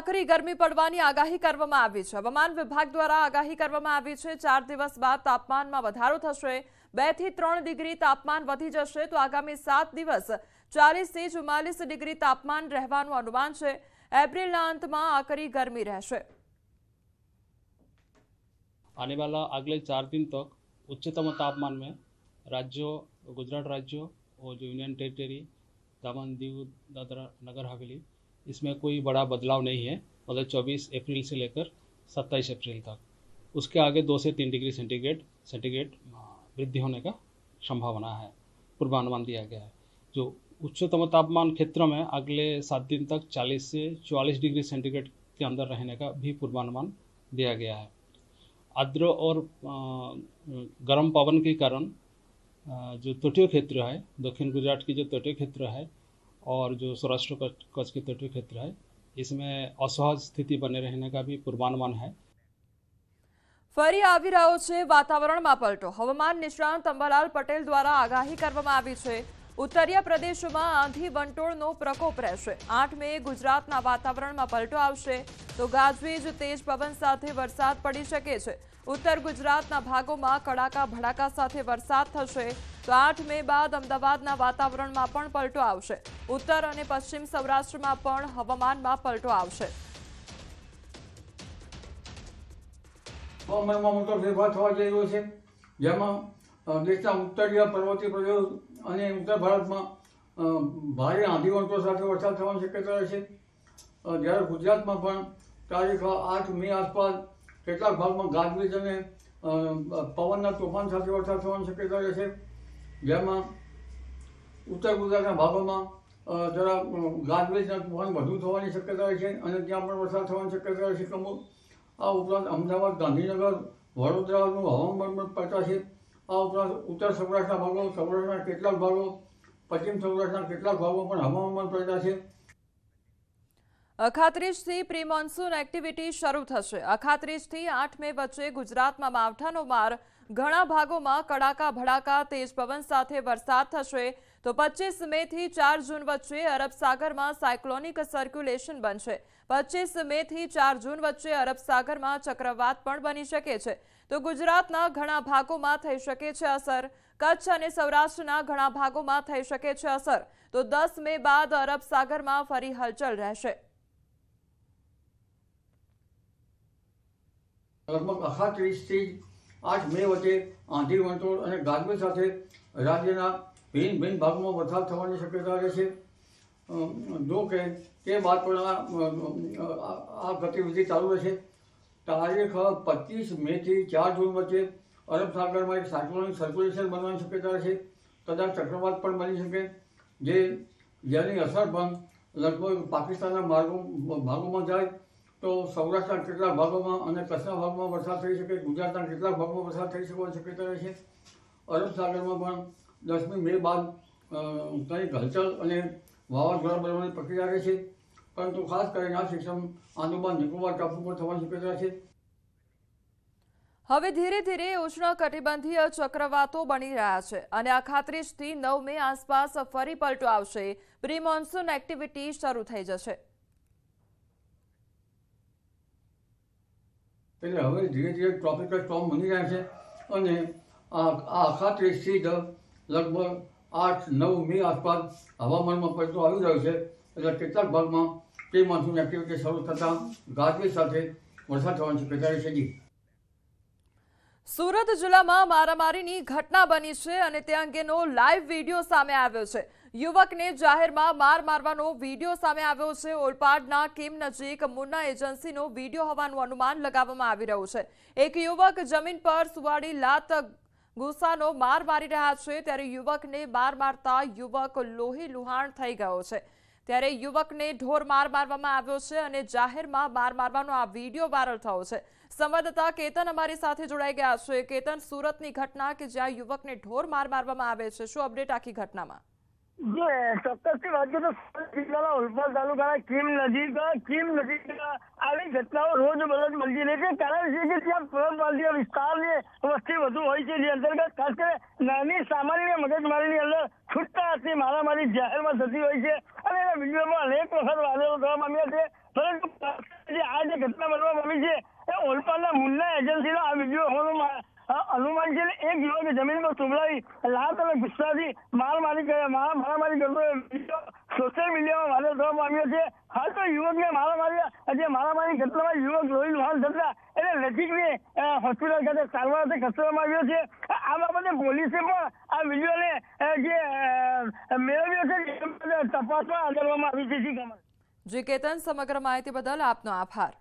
આકરી ગરમી પડવાની આગાહી કરવામાં આવી છે। હવામાન વિભાગ દ્વારા આગાહી કરવામાં આવી છે 4 દિવસ બાદ તાપમાનમાં વધારો થશે। 2 થી 3 ડિગ્રી તાપમાન વધી જશે તો આગામી 7 દિવસ 40 થી 44 ડિગ્રી તાપમાન રહેવાનું અનુમાન છે। એપ્રિલના અંતમાં આકરી ગરમી રહેશે। आने वाला अगले 4 दिन तक उच्चतम तापमान में राज्यों गुजरात राज्यों और जो यूनियन टेरिटरी दमन दीव दादरा नगर हवेली इसमें कोई बड़ा बदलाव नहीं है। मतलब 24 अप्रैल से लेकर 27 अप्रैल तक उसके आगे 2 से 3 डिग्री सेंटीग्रेड वृद्धि होने का संभावना है, पूर्वानुमान दिया गया है। जो उच्चतम तापमान क्षेत्र में अगले 7 दिन तक 40 से 44 डिग्री सेंटीग्रेड के अंदर रहने का भी पूर्वानुमान दिया गया है। आर्द्र और गर्म पवन के कारण जो तटीय क्षेत्र है, दक्षिण गुजरात की जो तटीय क्षेत्र है और जो सौराष्ट्र कच्छ के तटीय क्षेत्र है, इसमें असहज स्थिति बने रहने का भी पूर्वानुमान है। ફરી આવી રહ્યો છે વાતાવરણમાં પલટો। હવામાન નિષ્ણાંત અંબાલાલ પટેલ દ્વારા આગાહી કરવામાં આવી છે। ઉત્તરીય પ્રદેશોમાં આંધી વંટોળનો પ્રકોપ રહેશે। 8 મે ગુજરાતના વાતાવરણમાં પલટો આવશે તો ગાજવીજ તેજ પવન સાથે વરસાદ પડી શકે છે। ઉત્તર ગુજરાતના ભાગોમાં કડાકા ભડાકા સાથે વરસાદ થશે તો 8 મે બાદ અમદાવાદના વાતાવરણમાં પણ પલટો આવશે। ઉત્તર અને પશ્ચિમ સૌરાષ્ટ્રમાં પણ હવામાનમાં પલટો આવશે। હવામાનમાં મોટો ફેરફાર થવા જઈ રહ્યો છે, જેમાં દેશના ઉત્તરીય પર્વતીય પ્રદેશ અને ઉત્તર ભારતમાં ભારે આંધી વંટોળ સાથે વરસાદ થવાની શક્યતા રહેશે। જ્યારે ગુજરાતમાં પણ તારીખ 8 મે આસપાસ કેટલાક ભાગમાં ગાજવીજ અને પવનના તોફાન સાથે વરસાદ થવાની શક્યતા રહેશે। જેમાં ઉત્તર ગુજરાતના ભાગોમાં જરા ગાજવીજના તોફાન વધુ થવાની શક્યતા રહેશે અને ત્યાં પણ વરસાદ થવાની શક્યતા રહેશે। આ ઉપરાંત અમદાવાદ, ગાંધીનગર, વડોદરાનું હવામાન પણ પલટાશે। આ ઉપરાંત ઉત્તર સૌરાષ્ટ્રના ભાગો, સૌરાષ્ટ્રના કેટલાક ભાગો, પશ્ચિમ સૌરાષ્ટ્રના કેટલાક ભાગો પણ હવામાન પલટાશે। અખાત્રીજથી પ્રી મોન્સૂન એક્ટિવિટી શરૂ થશે। અખાત્રીજથી 8 મે વચ્ચે ગુજરાતમાં માવઠાનો માર, ઘણા ભાગોમાં કડાકા ભડાકા તેજ પવન સાથે વરસાદ થશે તો 25 મે થી 4 જૂન વચ્ચે અરબ સાગરમાં સાયક્લોનિક સર્ક્યુલેશન બનશે। 25 મે થી 4 જૂન વચ્ચે અરબ સાગરમાં ચક્રવાત પણ બની શકે છે તો ગુજરાતના ઘણા ભાગોમાં થઈ શકે છે અસર। કચ્છ અને સૌરાષ્ટ્રના ઘણા ભાગોમાં થઈ શકે છે અસર તો 10 મે બાદ અરબ સાગરમાં ફરી હલચલ રહેશે। લગભગ 38 થી 8 મે વચ્ચે આંધી વંટોળ અને ગાજવીજ સાથે રાજ્યના ભિન્ન ભાગોમાં વરસાદ થવાની શક્યતા રહેશે। જો કે તે બાદ પણ આ ગતિવિધિ ચાલુ રહેશે। તારીખ 25 મે થી 4 જૂન વચ્ચે અરબ સાગરમાં એક સાયક્લોનિક સર્ક્યુલેશન બનવાની શક્યતા રહેશે। કદાચ ચક્રવાત પણ બની શકે, જેની અસર પણ લગભગ પાકિસ્તાનના ભાગોમાં જાય તો સૌરાષ્ટ્રના કેટલાક ભાગોમાં અને કચ્છના ભાગમાં વરસાદ થઈ શકે, ગુજરાતના કેટલાક ભાગમાં વરસાદ થઈ શકવાની શક્યતા રહેશે। અરબ સાગરમાં પણ 10મી મે બાદ કંઈક હલચલ અને વાવાઝોડા બનવાની પ્રક્રિયા રહેશે, પરંતુ ખાસ કરીને આ સિસ્ટમ આંદોમાન નિકોબાર ટાપુ પર થવાની શક્યતા છે। હવે ધીરે ધીરે ઉષ્ણકટિબંધીય ચક્રવાતો બની રહ્યા છે અને અખાત્રીજથી 9 મે આસપાસ ફરી પલટો આવશે। પ્રી મોન્સૂન એક્ટિવિટી શરૂ થઈ જશે। એટલે હવે ધીરે ધીરે ટ્રોપિકલ સ્ટોર્મ બની રહ્યા છે અને આ અખાત્રીજથી લગભગ 8-9 મે આસપાસ હવામાનમાં પલટો આવી રહ્યો છે। એટલે કેટલાક ભાગમાં પ્રી મોન્સૂન એક્ટિવિટી શરૂ થતાં ગાજવીજ સાથે વરસાદ થવાની શક્યતા રહેશે। સુરત જિલ્લામાં મારામારીની ઘટના બની છે અને તે અંગેનો લાઈવ વિડીયો સામે આવ્યો છે। યુવકને જાહેરમાં માર મારવાનો વિડીયો સામે આવ્યો છે। ઓલપાડના કિમ નજીક મુન્ના એજન્સીનો વિડીયો હોવાનું અનુમાન લગાવવામાં આવી રહ્યું છે। એક યુવક જમીન પર સુવાડી લાત ગુસ્સાનો માર મારી રહ્યા છે ત્યારે યુવકને માર મારતા યુવક લોહી લુહાણ થઈ ગયો છે। ત્યારે યુવકને ઢોર માર મારવામાં આવ્યો છે અને જાહેરમાં માર મારવાનો આ વિડીયો વાયરલ થયો છે। સંવાદદાતા કેતન અમારી સાથે જોડાઈ ગયા છે। કેતન, સુરતની ઘટના કે જ્યાં યુવકને ઢોર માર મારવામાં આવે છે, શું અપડેટ આખી ઘટનામાં? ચોક્કસથી વાત કરીએ તો સુરત જિલ્લાના ઓલપાડ તાલુકાના કિમ નજીક આવી ઘટનાઓ રોજબરોજ બનતી રહે છે। કારણ છે કે ત્યાં પરપ્રાંતીય વિસ્તારની વસ્તી વધુ હોય છે, જે અંતર્ગત ખાસ કરીને નાની સામાન્ય મગજમારીની અંદર છૂટતા હાથની મારામારી જાહેરમાં થતી હોય છે અને એના વિડીયોમાં અનેક વખત વાયરલ કરવામાં આવ્યા છે। પરંતુ ઘટના બનવા પામી છે એ ઓલપાડના મુન્ના એજન્સીનો આ વિડીયો હોવાનું અનુમાન છે. એક યુવકે જમીન પર સુભલાવી લાત અને ગુસ્સાથી મારામારી કરતો વિડીયો સોશિયલ મીડિયામાં વાયરલ થવા પામ્યો છે. હાલ તો યુવકને મારામારી ઘટનામાં યુવક લોહી લુહાણ થતા એને નજીકની હોસ્પિટલ ખાતે સારવાર અર્થે ખસેડવામાં આવ્યો છે. આ બાબતે પોલીસે પણ આ વિડીયોને જે મેળવ્યો છે તપાસમાં આદરવામાં આવી છે. કમલ જી કેતન, સમગ્ર માહિતી બદલ આપનો આભાર.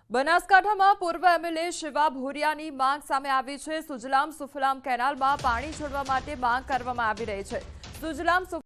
બનાસકાંઠામાં પૂર્વ એમએલએ શિવા ભોરિયાની માંગ સામે આવી છે. સુજલામ સુફલામ કેનાલમાં પાણી છોડવા માટે માંગ કરવામાં આવી રહી છે. સુજલામ